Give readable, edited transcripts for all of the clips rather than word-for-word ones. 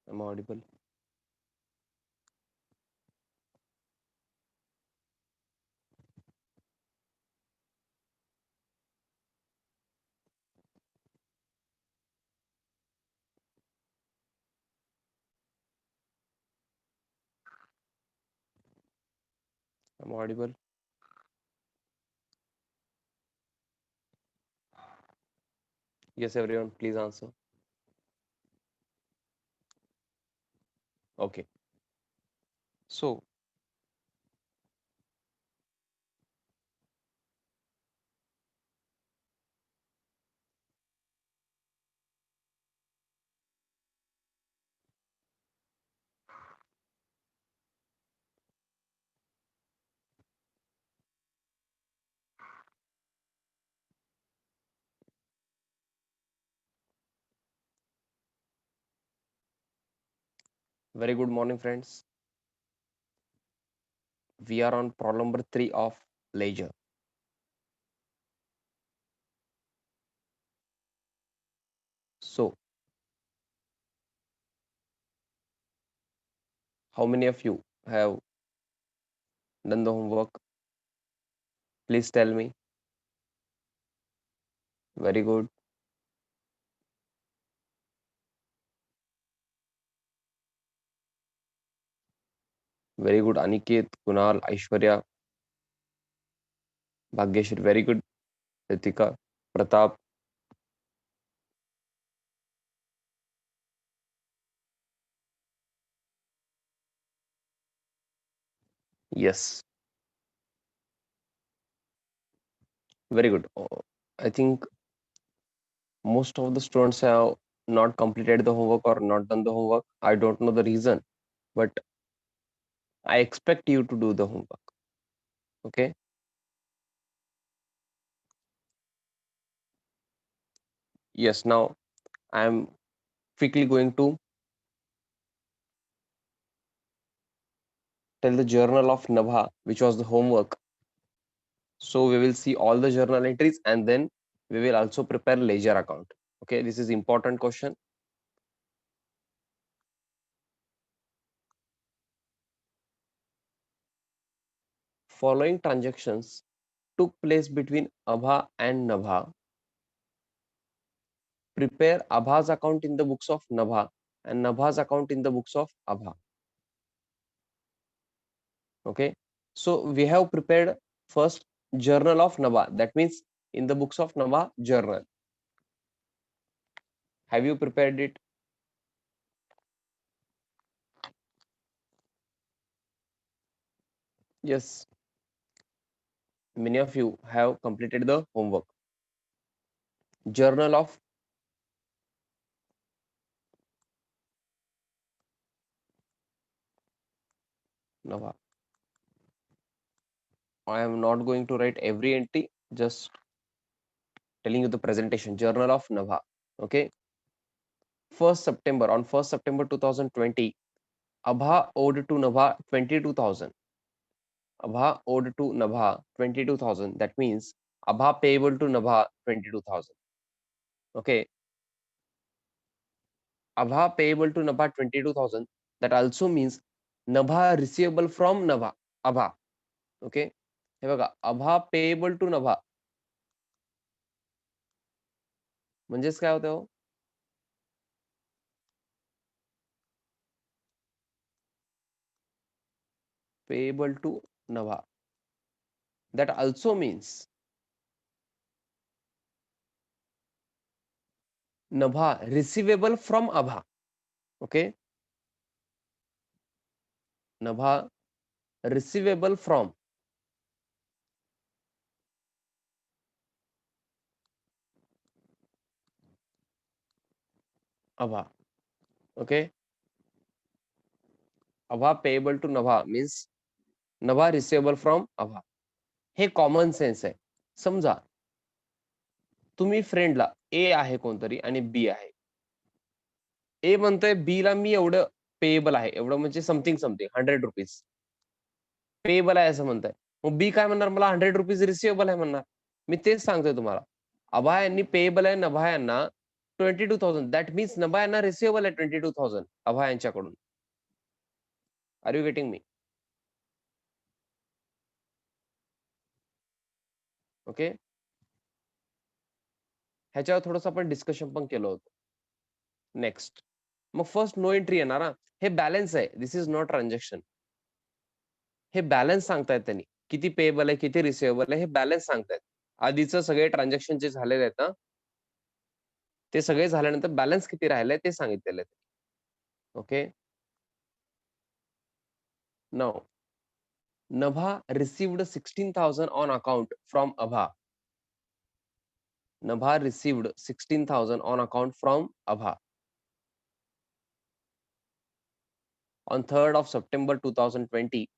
Am I audible? Am I audible? Yes, everyone, please answer. Okay. So, very good morning, friends. We are on problem number 3 of leisure. So, how many of you have done the homework? Please tell me. Very good. Very good. Aniket, Kunal, Aishwarya, Bhagyashri. Very good. Ritika, Pratap. Yes. Very good. I think most of the students have not completed the homework or not done the homework. I don't know the reason, but I expect you to do the homework. Okay. Yes. Now I am quickly going to tell the journal of Nabha, which was the homework. So we will see all the journal entries and then we will also prepare ledger account. Okay, this is important question. Following transactions took place between Abha and Nabha. Prepare Abha's account in the books of Nabha and Nabha's account in the books of Abha. Okay, so we have prepared first journal of Nabha. That means in the books of Nabha journal. Have you prepared it? Yes, many of you have completed the homework. Journal of Nabha. I am not going to write every entry, just telling you the presentation. Journal of Nabha. Okay. 1st September, on 1st September 2020, Abha owed to Nabha 22,000. Abha owed to Nabha 22,000. That means Abha payable to Nabha 22,000. Okay. Abha payable to Nabha 22,000. That also means Nabha receivable from Nabha. Abha. Okay. हे बघा अभा payable to नभा म्हणजेच काय होतं हो payable to Nabha. That also means Nabha receivable from Abha. Okay. Nabha receivable from Abha. Okay. Abha payable to Nabha means Nabha receivable from Abha. हे common sense आहे. समजा तुम्ही फ्रेंडला ए आहे कोणतरी आणि बी आहे. ए म्हणतोय बी ला मी एवढं पेएबल आहे, एवढं म्हणजे समथिंग समथिंग ₹100 पेएबल आहे असं म्हणताय. मग बी काय म्हणणार, मला ₹100 रिसिवेबल आहे म्हणणार. मी तेच सांगतोय तुम्हाला. अभा यांनी पेएबल आहे नभा यांना 22,000. That means नभा यांना रिसिवेबल आहे 22,000 अभा यांच्याकडून. Are you getting me? Okay, ह्याच्यावर थोडंसं आपण डिस्कशन पण केलं होतं. नेक्स्ट, मग फर्स्ट नो एंट्री येणार. हे बॅलन्स आहे, दिस इज नॉट ट्रान्झॅक्शन. हे बॅलन्स सांगतायत त्यांनी, किती पेएबल आहे किती रिसिवेबल आहे हे बॅलन्स सांगतायत. आधीचं सगळे ट्रान्झॅक्शन जे झालेले आहेत ना, ते सगळे झाल्यानंतर बॅलन्स किती राहिलंय ते सांगितलेलं आहे. Okay, now Nabha received 16,000 on account from Abha. Nabha received 16,000 on account from Abha. On 3rd of September 2020,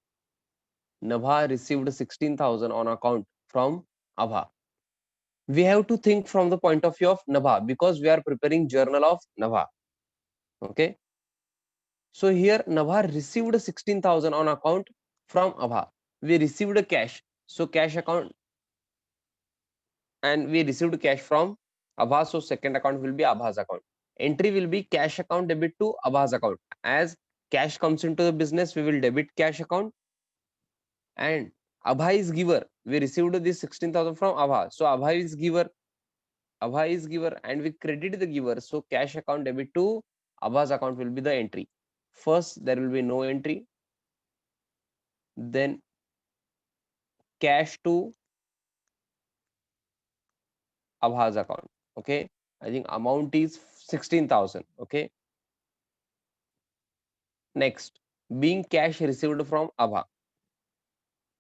Nabha received 16,000 on account from Abha. We have to think from the point of view of Nabha because we are preparing journal of Nabha. Okay. So here Nabha received 16,000 on account from Abha. We received a cash. So cash account, and we received cash from Abha. So second account will be Abha's account. Entry will be cash account debit to Abha's account. As cash comes into the business, we will debit cash account. And Abha is giver. We received this 16,000 from Abha. So Abha is giver. Abha is giver, and we credit the giver. So cash account debit to Abha's account will be the entry. First, there will be no entry. Then cash to Abha's account. Okay. I think amount is 16,000. Okay. Next, being cash received from Abha.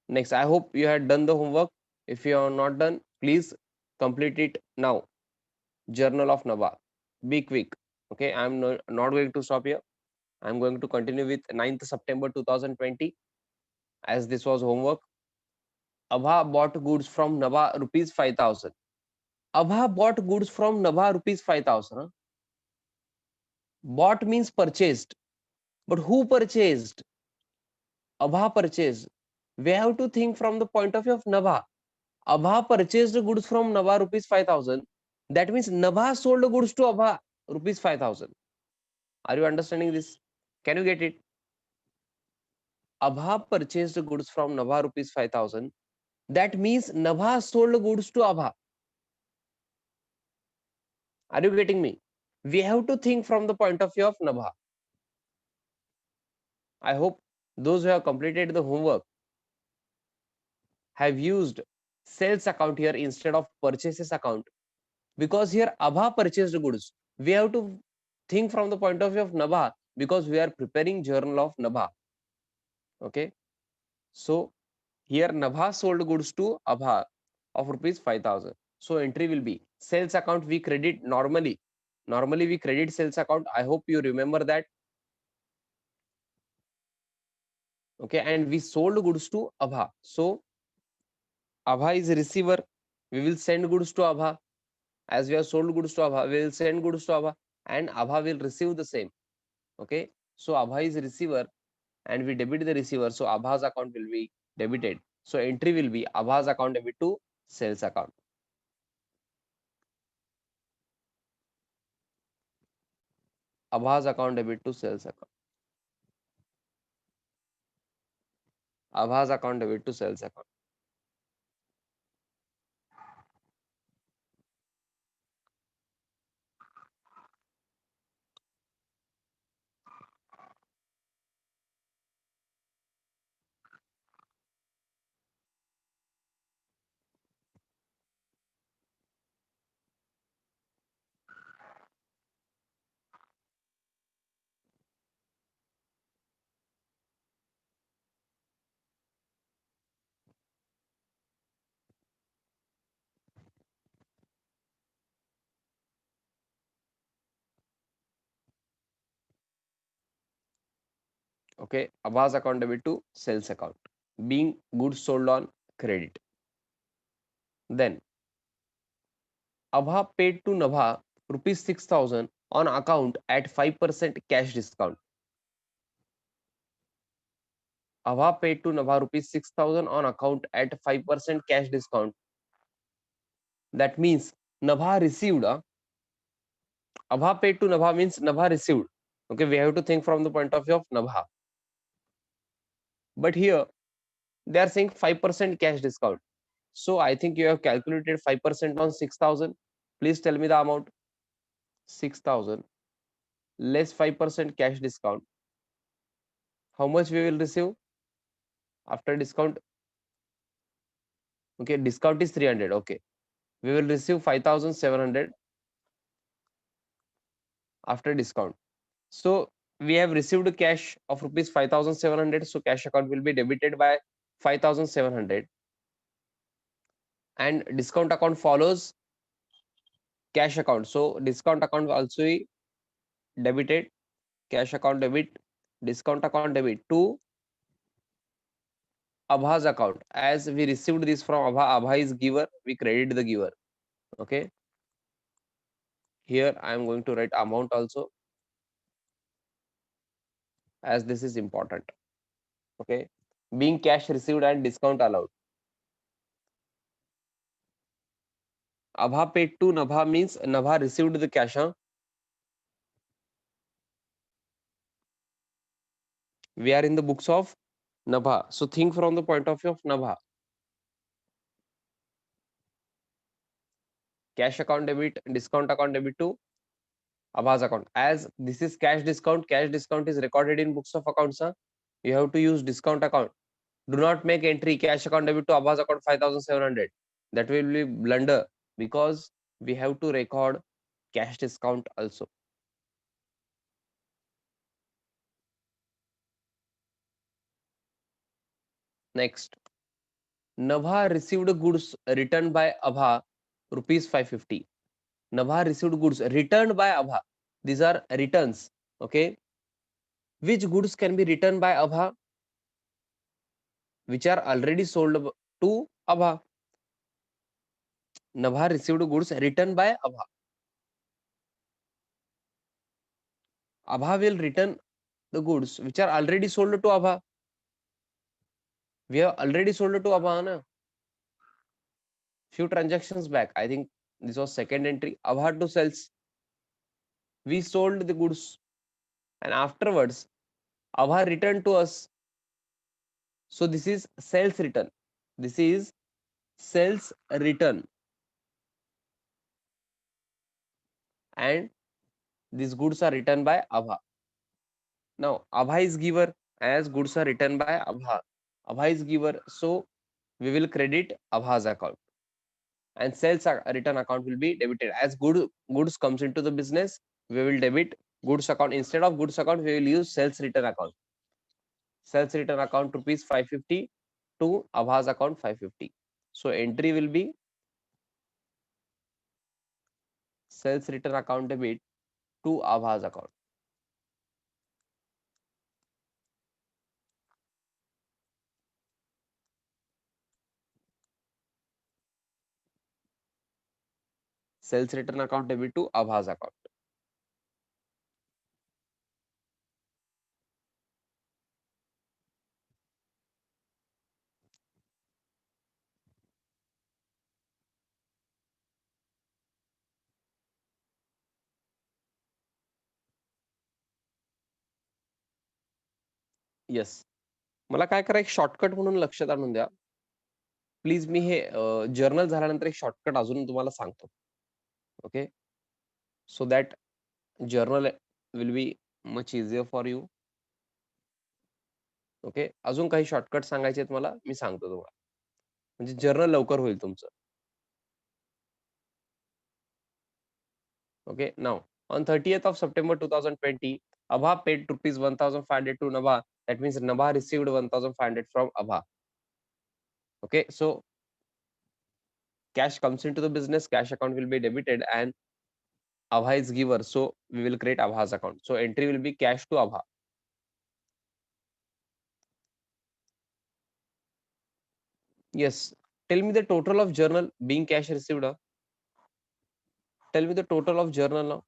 Next, I hope you had done the homework. If you have not done, please complete it now. Journal of Nabha. Be quick. Okay, I'm not going to stop here. I'm going to continue with 9th September 2020 as this was homework. Abha bought goods from Nabha rupees 5,000. Abha bought goods from Nabha rupees 5,000. Huh? Bought means purchased. But who purchased? Abha purchased. We have to think from the point of view of Nabha. Abha purchased goods from Nabha rupees 5,000. That means Nabha sold goods to Abha rupees 5,000. Are you understanding this? Can you get it? Abha purchased goods from Nabha rupees 5,000. That means Nabha sold goods to Abha. Are you getting me? We have to think from the point of view of Nabha. I hope those who have completed the homework have used sales account here instead of purchases account, because here Abha purchased goods. We have to think from the point of view of Nabha because we are preparing journal of Nabha. Okay, so here Nabha sold goods to Abha of rupees 5,000. So entry will be sales account. We credit normally we credit sales account. I hope you remember that. Okay, and we sold goods to Abha. So Abha is a receiver. We will send goods to Abha. As we have sold goods to Abha, we will send goods to Abha, and Abha will receive the same. Okay, so Abha is a receiver, and we debit the receiver. So Abha's account will be debited. So entry will be Abha's account debit to sales account. Abha's account debit to sales account. Abha's account debit to sales account. Okay, Abha's account debit to sales account, being goods sold on credit. Then Abha paid to Nabha rupees 6,000 on account at 5% cash discount. Abha paid to Nabha rupees 6,000 on account at 5% cash discount. That means Nabha received Abha paid to Nabha means Nabha received. Okay, we have to think from the point of view of Nabha. But here they are saying 5% cash discount. So I think you have calculated 5% on 6,000. Please tell me the amount. 6,000 less 5% cash discount. How much we will receive after discount? Okay, discount is 300. Okay, we will receive 5,700 after discount. So we have received cash of rupees 5,700. So cash account will be debited by 5,700, and discount account follows cash account. So discount account also debited, cash account debit, discount account debit to Abha's account. As we received this from Abha, Abha is giver, we credit the giver. Okay. Here I am going to write amount also, as this is important. Okay. Being cash received and discount allowed. Abha paid to Nabha means Nabha received the cash. Huh? We are in the books of Nabha. So think from the point of view of Nabha. Cash account debit, discount account debit to Abha's account. As this is cash discount is recorded in books of accounts. Huh? You have to use discount account. Do not make entry cash account debit to Abha's account 5,700. That will be blunder, because we have to record cash discount also. Next, Nabha received goods returned by Abha rupees 550. Nabha received goods returned by Abha. These are returns. Okay. Which goods can be returned by Abha? Which are already sold to Abha. Nabha received goods returned by Abha. Abha will return the goods which are already sold to Abha. We have already sold it to Abha. Na? Few transactions back, I think this was second entry. Abha to sales. We sold the goods, and afterwards Abha returned to us. So this is sales return. This is sales return, and these goods are returned by Abha. Now Abha is giver, as goods are returned by Abha. Abha is giver, so we will credit Abha's account, and sales return account will be debited. As goods comes into the business, we will debit goods account. Instead of goods account, we will use sales return account. Sales return account rupees 550 to Abha's account 550. So entry will be sales return account debit to Abha's account. Sales return account debit to Abha's account. Yes, मला काय करा, एक shortcut म्हणून लक्षात आणून द्या please. Me hey journal झाल्यानंतर एक शॉर्टकट अजून तुम्हाला सांगतो. Okay, so that journal will be much easier for you. Okay, अजून काही शॉर्टकट सांगायचे आहेत मला, मी सांगतो तुम्हाला, म्हणजे जर्नल लवकर होईल तुमचं. Okay, now on 30th of September 2020, Abha paid rupees 1,500 to Nabha. That means Nabha received 1,500 from Abha. Okay, so cash comes into the business, cash account will be debited, and Abha is giver, so we will create Abha's account. So entry will be cash to Abha. Yes, tell me the total of journal being cash received. Tell me the total of journal now.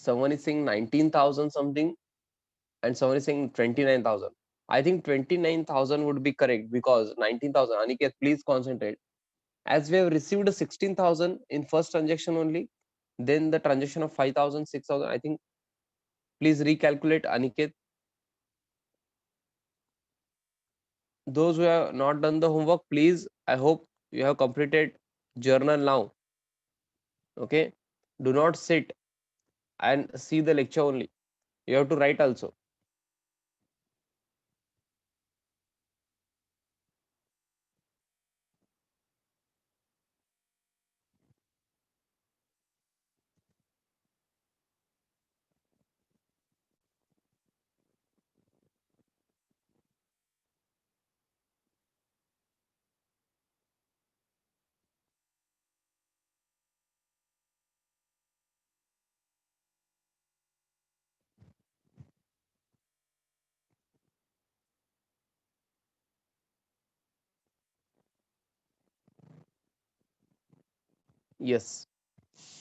someone is saying 19,000 something and someone is saying 29,000. I think 29,000 would be correct because 19,000. Aniket, please concentrate. As we have received 16,000 in first transaction only, then the transaction of 5,000, 6,000. I think please recalculate, Aniket. Those who have not done the homework, please, I hope you have completed journal now. Okay, do not sit and see the lecture only. You have to write also. Yes,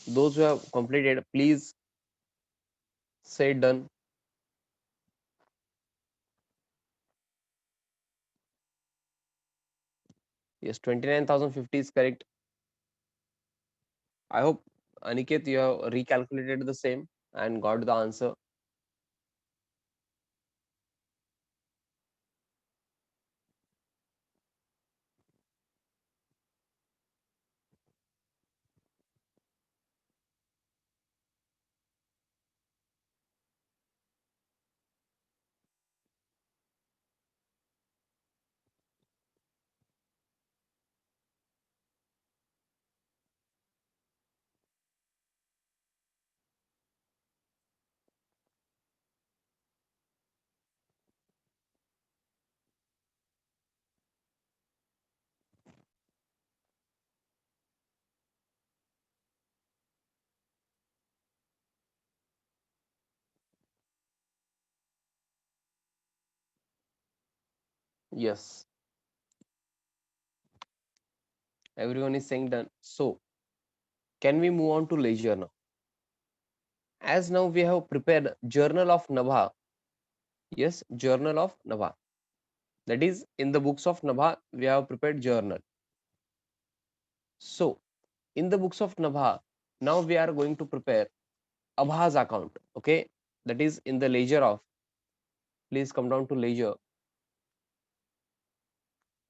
those who have completed, please say done. Yes, 29,050 is correct. I hope, Aniket, you have recalculated the same and got the answer. Yes, everyone is saying done. So, can we move on to leisure now? As now we have prepared Journal of Nabha. Yes, Journal of Nabha. That is, in the books of Nabha, we have prepared journal. So, in the books of Nabha, now we are going to prepare Abha's account. Okay, that is in the ledger of. Please come down to ledger.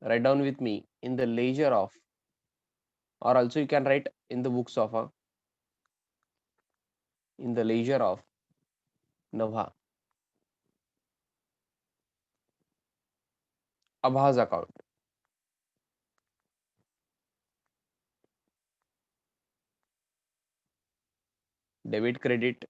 Write down with me in the ledger of, or also you can write in the books of, in the ledger of Nabha. Abha's account. Debit, credit.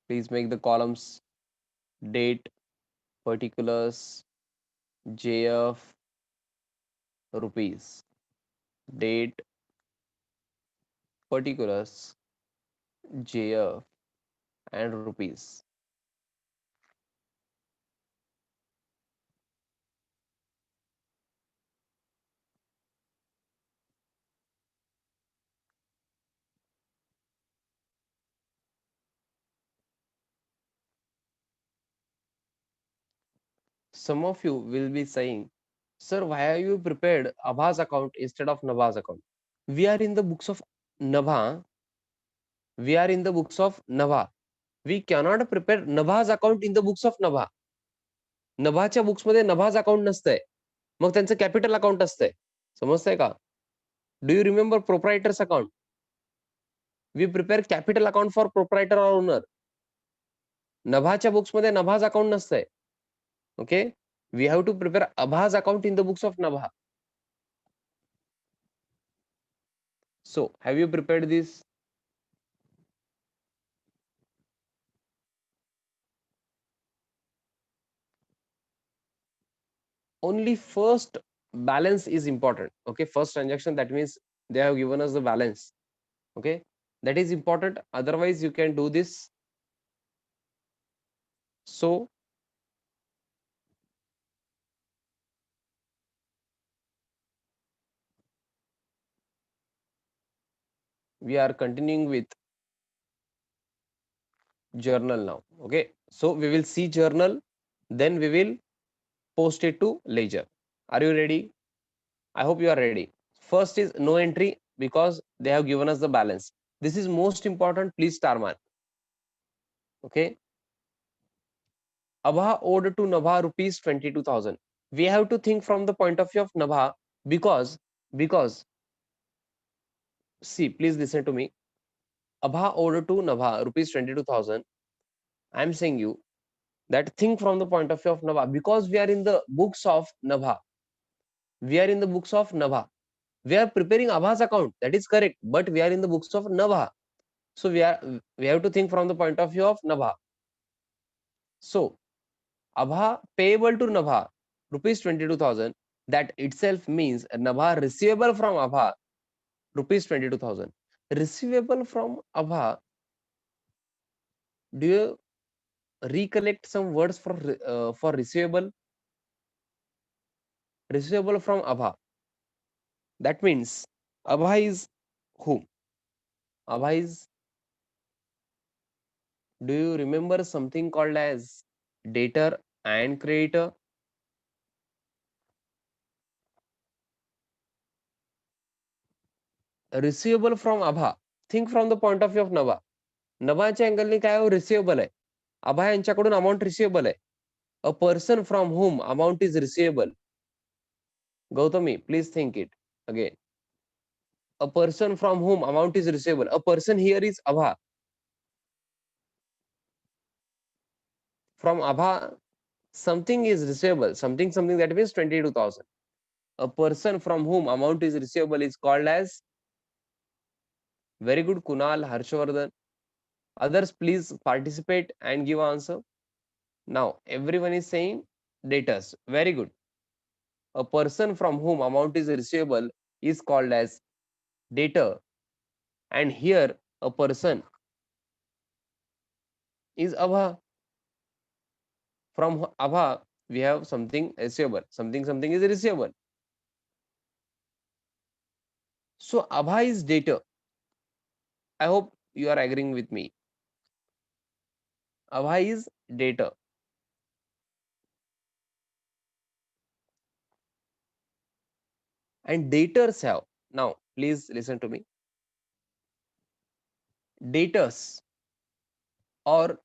Please make the columns date, particulars, JF, rupees. Date, particulars, JF, and rupees. Some of you will be saying, sir, why have you prepared Abha's account instead of Nabha's account? We are in the books of Nabha. We are in the books of Nabha. We cannot prepare Nabha's account in the books of Nabha. नभाच्या books मध्ये Nabha's account नसतंय, मग त्यांचं capital account असतंय. समजतंय का? Do you remember proprietor's account? We prepare capital account for proprietor or owner. नभाच्या books मध्ये Nabha's account नसतंय. Okay, we have to prepare Abha's account in the books of Nabha. So have you prepared this? Only first balance is important. Okay, first transaction, that means they have given us the balance. Okay, that is important, otherwise you can do this. So we are continuing with journal now. Okay, so we will see journal, then we will post it to ledger. Are you ready? I hope you are ready. First is no entry because they have given us the balance. This is most important. Please star mark. Okay. Abha owed to Nabha rupees 22,000. We have to think from the point of view of Nabha because see, please listen to me. Abha owed to Nabha rupees 22,000. I am saying you that think from the point of view of Nabha because we are in the books of Nabha. We are in the books of Nabha. We are preparing Abha's account. That is correct. But we are in the books of Nabha. So we have to think from the point of view of Nabha. So Abha payable to Nabha rupees 22,000. That itself means Nabha receivable from Abha rupees 22,000. Receivable from Abha. Do you recollect some words for receivable? Receivable from Abha. That means Abha is who? Abha is. Do you remember something called as debtor and creditor? Receivable from Abha. Think from the point of view of Nabha. नभाच्या अँगलने काय receivable आहे. अभा यांच्याकडून amount receivable आहे. A person from whom amount is receivable. Gautami please think it again. A person from whom amount is receivable. A person here is Abha. From Abha, something is receivable. Something that means 22,000. A person from whom amount is receivable is called as. Very good, Kunal, Harshvardhan. Others, please participate and give answer. Now, everyone is saying debtors. Very good. A person from whom amount is receivable is called as debtor. And here, a person is Abha. From Abha, we have something receivable. Something is receivable. So, Abha is debtor. I hope you are agreeing with me. Abha is debtor. And debtors have. Now, please listen to me. Debtors or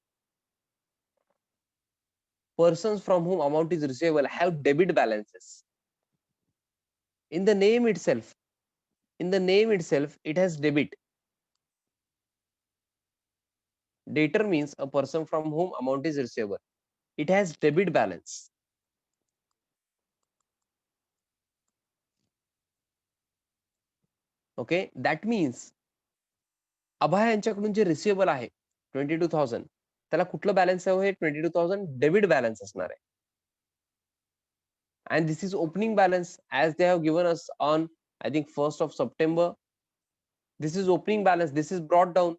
persons from whom amount is receivable have debit balances. In the name itself, it has debit. Debtor means a person from whom amount is receivable. It has debit balance. Okay, that means अभा यांच्याकडून जे receivable आहे 22,000 त्याला कुठलं balance आहे 22,000 debit balance असणार आहे. And this is opening balance as they have given us on I think 1st of September. This is opening balance. This is brought down.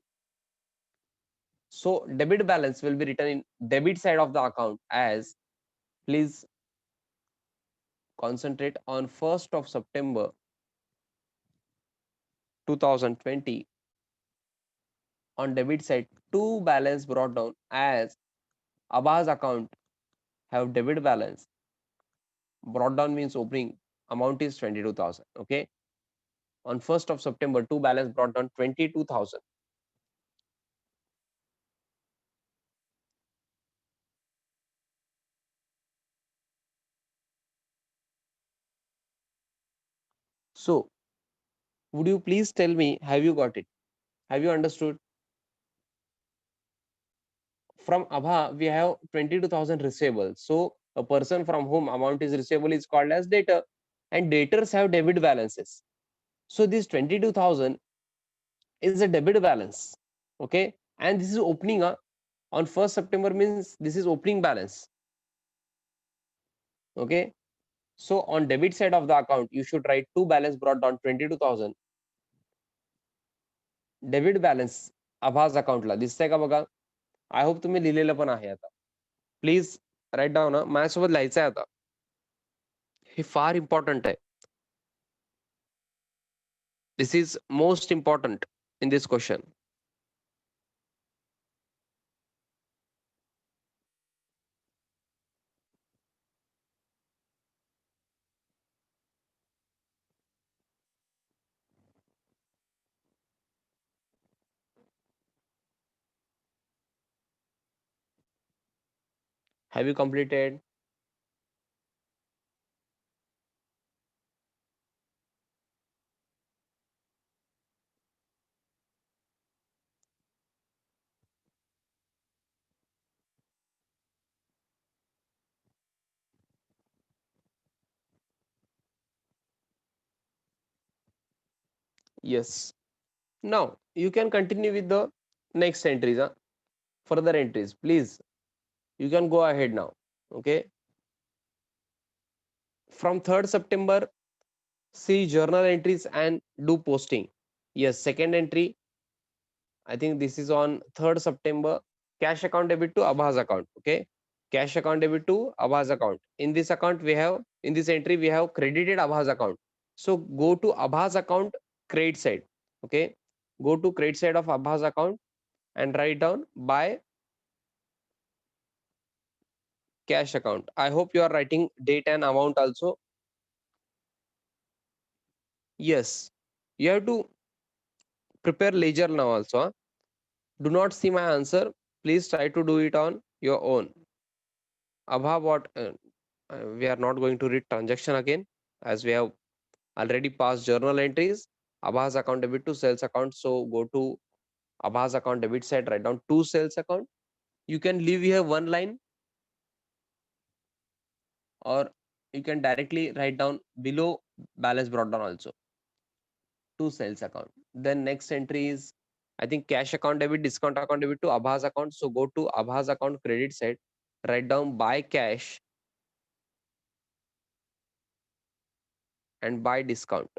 So debit balance will be written in debit side of the account as, please concentrate on 1st of September 2020. On debit side, two balance brought down as Abha's account have debit balance. Brought down means opening amount is 22,000. Okay. On 1st of September, two balance brought down 22,000. So, would you please tell me, have you got it? Have you understood? From Abha, we have 22,000 receivable. So, a person from whom amount is receivable is called as debtor, and debtors have debit balances. So, this 22,000 is a debit balance. Okay, and this is opening on 1st September means this is opening balance. Okay, so on debit side of the account, you should write two balance brought down 22,000. Debit balance आभास अकाउंटला दिसतंय का बघा. I hope तुम्ही लिहिलेलं पण आहे आता. Please write down. माझ्यासोबत लिहायचं आहे आता. हे फार इम्पॉर्टंट आहे. This is most important. in this question? Have you completed? Yes. Now you can continue with the next entries, huh? Further entries, please. You can go ahead now. Okay. From 3rd September, see journal entries and do posting. Yes, second entry, I think this is on 3rd September. Cash account debit to Abhas account. Okay. Cash account debit to Abhas account. In this account, we have, in this entry, we have credited Abhas account. So go to Abhas account credit side. Okay. Go to credit side of Abhas account and write down by cash account. I hope you are writing date and amount also. Yes. You have to prepare ledger now also. Huh? Do not see my answer. Please try to do it on your own. Abha, what we are not going to read transaction again, as we have already passed journal entries. Abha's account debit to sales account. So go to Abha's account debit side, write down to sales account. You can leave here one line, or you can directly write down below balance brought down also to sales account. Then next entry is, I think, cash account debit, discount account debit to Abha's account. So go to Abha's account credit side, write down buy cash and buy discount.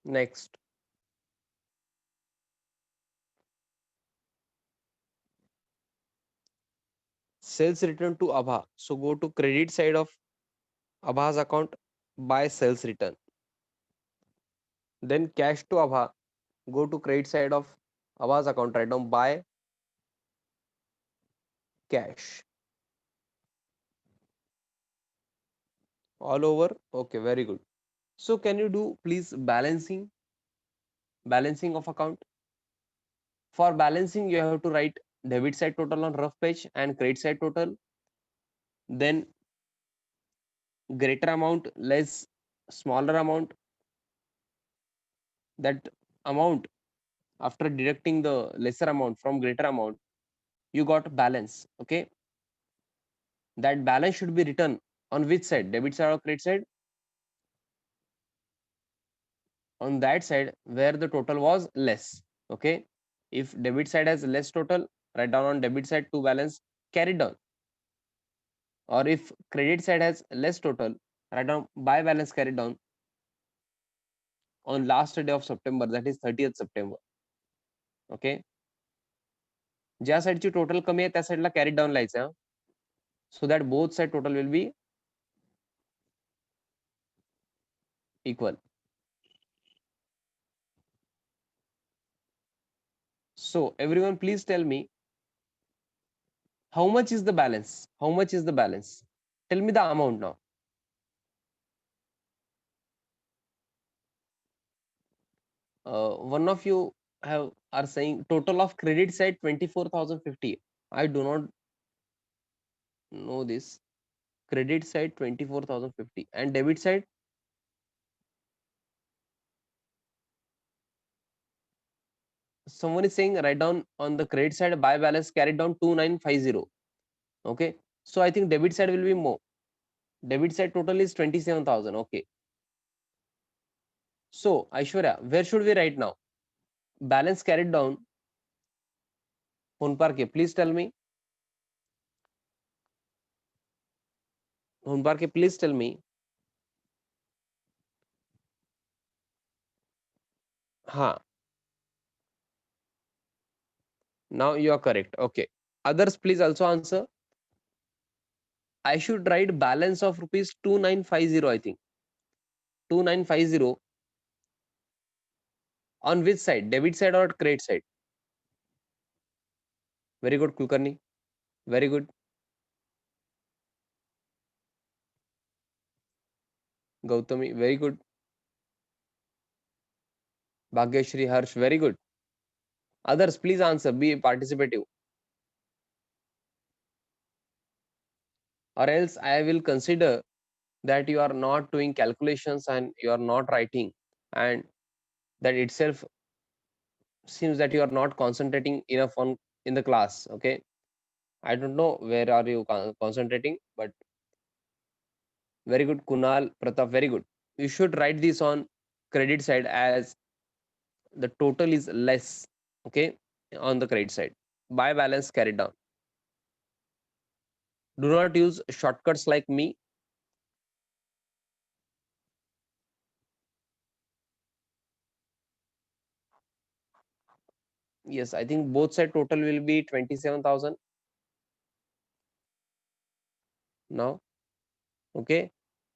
Next, sales return to Abha. So go to credit side of Abha's account, buy sales return. Then cash to Abha, go to credit side of Abha's account, write down buy cash. All over. Okay, very good. So can you do please balancing of account? For balancing, you have to write debit side total on rough page and credit side total. Then greater amount less smaller amount. That amount, after deducting the lesser amount from greater amount, you got balance. Okay, that balance should be written on which side, debit side or credit side? On that side where the total was less. Okay, if debit side has less total, write down on debit side to balance carried down, or if credit side has less total, write down by balance carried down on last day of September, that is 30th September. Okay, ज्या साईडची total कमी आहे त्या साईडला carry down लिहायचं, so that both side total will be equal. So everyone please tell me, how much is the balance? How much is the balance? Tell me the amount now. One of you are saying total of credit side 24,050. I do not know this. Credit side 24,050 and debit side, someone is saying write down on the credit side buy balance carried down 2950. Okay, so I think debit side will be more. Debit side total is 27,000. Okay, so Aishwarya, where should we write now? Balance carried down. Hunparke, please tell me. Hunparke, please tell me. Ha, now you are correct. Okay, others please also answer. I should write balance of rupees 2950. I think 2950 on which side? Debit side or credit side? Very good, Kulkarni. Very good. Gautami, very good. Bhagyashri, Harsh, very good. Others, please answer. Be participative. Or else I will consider that you are not doing calculations and you are not writing. And that itself seems that you are not concentrating enough on in the class. Okay. I don't know where are you concentrating, but very good, Kunal, Pratap, very good. You should write this on credit side as the total is less. Okay, on the credit side. Buy balance carried down. Do not use shortcuts like me. Yes, I think both side total will be 27,000 now. Okay,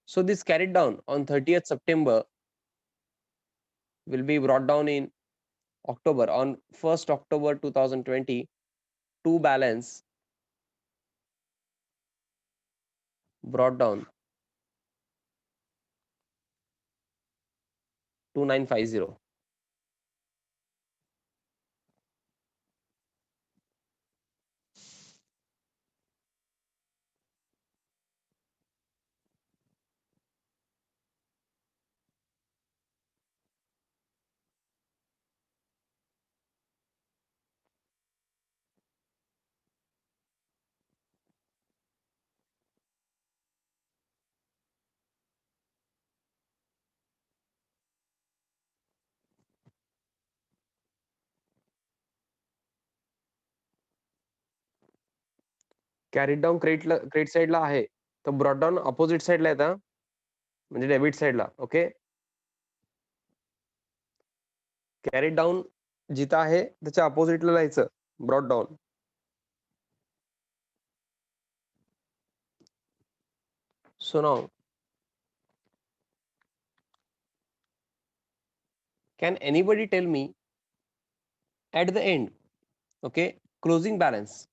so this carried down on 30th September will be brought down in October. On 1st October 2020, two balance brought down 2950. Carried down credit साईडला आहे, तर broad down opposite साईडला येतं, म्हणजे debit साईडला. Okay, carried down जिथं आहे त्याच्या अपोजिटला लिहायचं broad down. So now, can anybody tell me at the end, okay, closing balance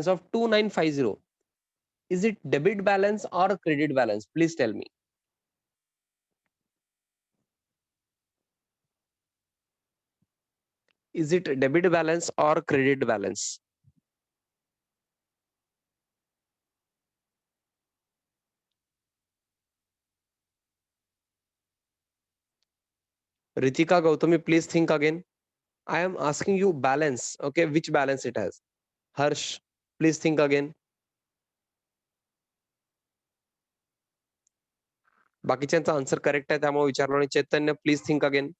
of 2950, is it debit balance or credit balance? Please tell me. Is it debit balance or credit balance? Ritika, Gautami, please think again. I am asking you balance. Okay, which balance it has? Harsh, please think again. बाकीच्यांचा answer correct आहे त्यामुळे विचारलो. आणि Chaitanya, please think again.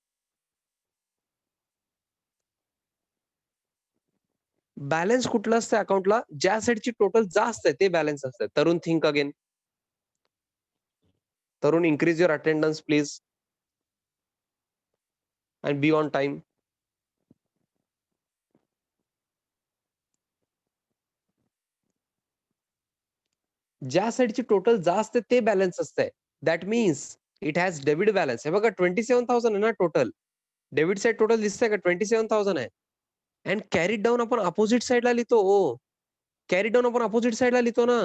Balance कुठलं असतं अकाउंटला? ज्या साईडची टोटल जास्त आहे ते बॅलन्स असतं. Tarun, think again. Tarun, increase your attendance please and be on time. ज्या साईडची टोटल जास्त आहे ते बॅलन्स असतंय. That means it has debit balance. हे बघा 27,000 आहे ना टोटल. डेबिट साइड टोटल दिसतंय का 27,000 आहे. अँड कॅरीड डाउन आपण अपोझिट साइडला लिहितो. ओ, कॅरीड डाउन आपण अपोझिट साइडला लिहितो ना.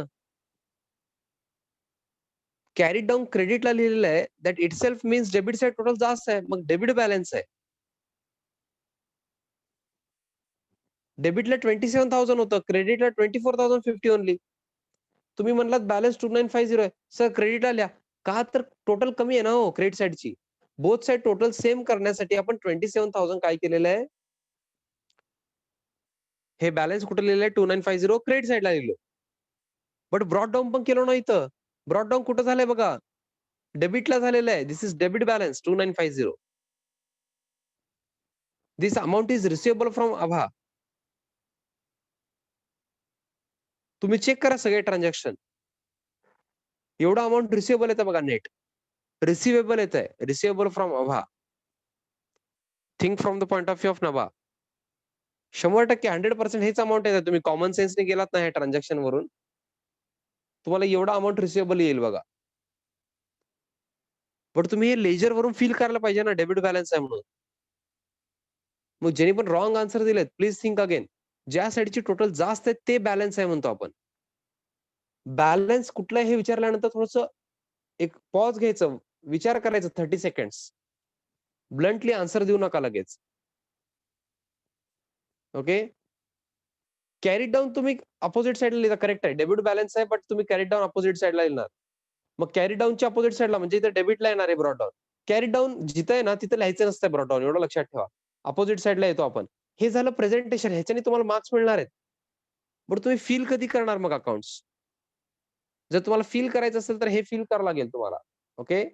कॅरीड डाउन क्रेडिटला लिहिलेलं आहे. That itself means debit side total जास्त आहे. मग डेबिट बॅलन्स आहे. डेबिटला 27,000 होतं. क्रेडिटला 24,050 ओन्ली. तुम्ही म्हणलात बॅलन्स 2950 आहे. सर क्रेडिटला लिहा. का तर टोटल कमी आहे ना हो क्रेडिट साइडची. बोथ साइड टोटल सेम करण्यासाठी आपण 27,000 काय केलेलं आहे? हे बॅलन्स कुठे लिहिलं आहे? 2950 क्रेडिट साइडला लिहिलं. बट ब्रॉट डाउन पण केलं ना इथं. ब्रॉट डाउन कुठं झालंय बघा. डेबिटला झालेलं आहे. This is debit balance 2950. This amount is receivable from Abha. तुम्ही चेक करा सगळे ट्रान्झॅक्शन. एवढा अमाउंट रिसिवेबल येतं बघा नेट. रिसिवेबल येतंय. Receivable from Abha. Think from the point of view of Nabha. 100% 100% हेच अमाउंट येतं. तुम्ही कॉमन सेन्सने गेलात ना ह्या ट्रान्झॅक्शन वरून, तुम्हाला एवढा अमाउंट रिसिवेबल येईल बघा. बट तुम्ही हे लेजर वरून फील करायला पाहिजे ना डेबिट बॅलन्स आहे म्हणून. मग ज्यांनी पण रॉंग आन्सर दिलेत, प्लीज थिंक अगेन. ज्या साइडची टोटल जास्त आहे ते बॅलन्स आहे म्हणतो आपण. बॅलन्स कुठला आहे हे विचारल्यानंतर थोडंसं एक पॉज घ्यायचं, विचार करायचा 30 सेकंड्स. ब्लंटली आन्सर देऊ नका लगेच. ओके. कॅरीड डाउन तुम्ही अपोझिट साइडला लिहिता करेक्ट आहे. डेबिट बॅलन्स आहे बट तुम्ही कॅरीड डाउन अपोझिट साइडला लिहिणार. मग कॅरीड डाउनच्या अपोझिट साइडला म्हणजे इथे डेबिटला येणार आहे ब्रॉट डाउन. कॅरीड डाउन जिथं आहे ना तिथं लिहायचं नसतं ब्रॉट डाउन एवढं लक्षात ठेवा. अपोझिट साइडला येतो आपण. हे झालं प्रेझेंटेशन ह्याच्याने तुम्हाला मार्क्स मिळणार आहेत. बट तुम्ही फील कधी करणार मग अकाउंट्स? जर तुम्हाला फील करायचं असेल तर हे फील करावं लागेल तुम्हाला. ओके.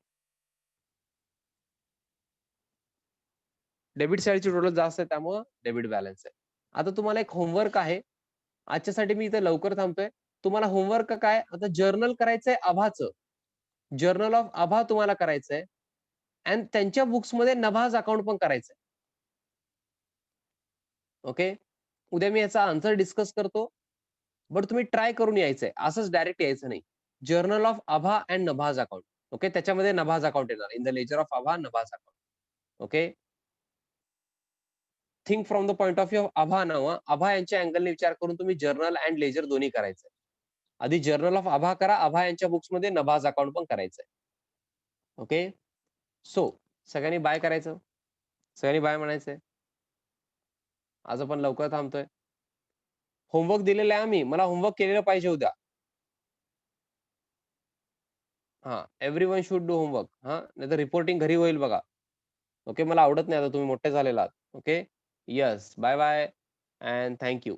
डेबिट साइडची टोटल जास्त आहे त्यामुळं डेबिट बॅलन्स आहे. आता तुम्हाला एक होमवर्क आहे. आजच्यासाठी मी इथे लवकर थांबतोय. तुम्हाला होमवर्क काय? आता जर्नल करायचंय आभाचं. जर्नल ऑफ आभा तुम्हाला करायचंय अँड त्यांच्या बुक्समध्ये नभाज अकाउंट पण करायचंय. ओके. उद्या मी याचा आन्सर डिस्कस करतो. बट तुम्ही ट्राय करून यायचंय. असंच डायरेक्ट यायचं नाही. Journal of Abha and Nabha's account. Okay. त्याच्यामध्ये नभाज अकाउंट येणार. In the ledger of Abha, Nabha's account. Okay. Think from the point of view of Abha now. Abha यांच्या अँगलने विचार करून तुम्ही जर्नल अँड लेजर दोन्ही करायचंय. आधी जर्नल ऑफ आभा करा. आभा यांच्या बुक्समध्ये नभाज अकाउंट पण करायचंय. ओके. सो सगळ्यांनी बाय करायचं. सगळ्यांनी बाय म्हणायचंय. आज आपण लवकर थांबतोय. होमवर्क दिलेला आहे आम्ही. मला होमवर्क केलेलं पाहिजे उद्या. हां, एव्हरीवन शुड डू होमवर्क. हां, नाहीतर रिपोर्टिंग घरी होईल बघा. ओके. मला आवडत नाही आता तुम्ही मोठे झालेला आहात. Okay. Yes. Bye bye and thank you.